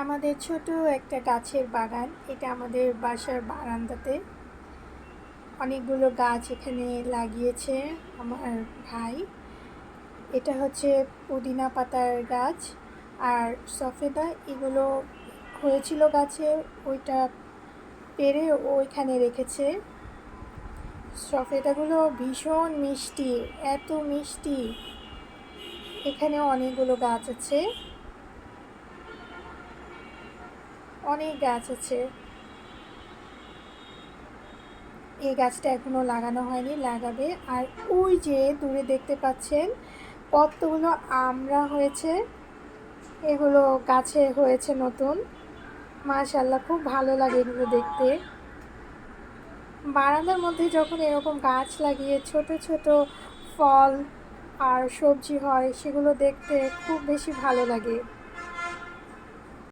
আমাদের ছোট একটা গাছের বাগান। এটা আমাদের বাসার বারান্দাতে। অনেকগুলো গাছ এখানে লাগিয়েছে আমার ভাই। এটা হচ্ছে পুদিনা পাতার গাছ আর সফেদা। এগুলো হয়েছিল গাছে, ওইটা পেরে ওইখানে রেখেছে। সফেদাগুলো ভীষণ মিষ্টি, এত মিষ্টি। এখানে অনেকগুলো গাছ আছে, অনেক গাছ আছে। এই গাছটা এখনো লাগানো হয়নি, লাগাবে। আর ওই যে দূরে দেখতে পাচ্ছেন কতগুলো আমড়া হয়েছে, এগুলো গাছে হয়েছে নতুন। মাশাআল্লাহ, খুব ভালো লাগে এগুলো দেখতে। বারান্দার মধ্যে যখন এরকম গাছ লাগিয়ে ছোট ছোট ফল আর সবজি হয়, সেগুলো দেখতে খুব বেশি ভালো লাগে।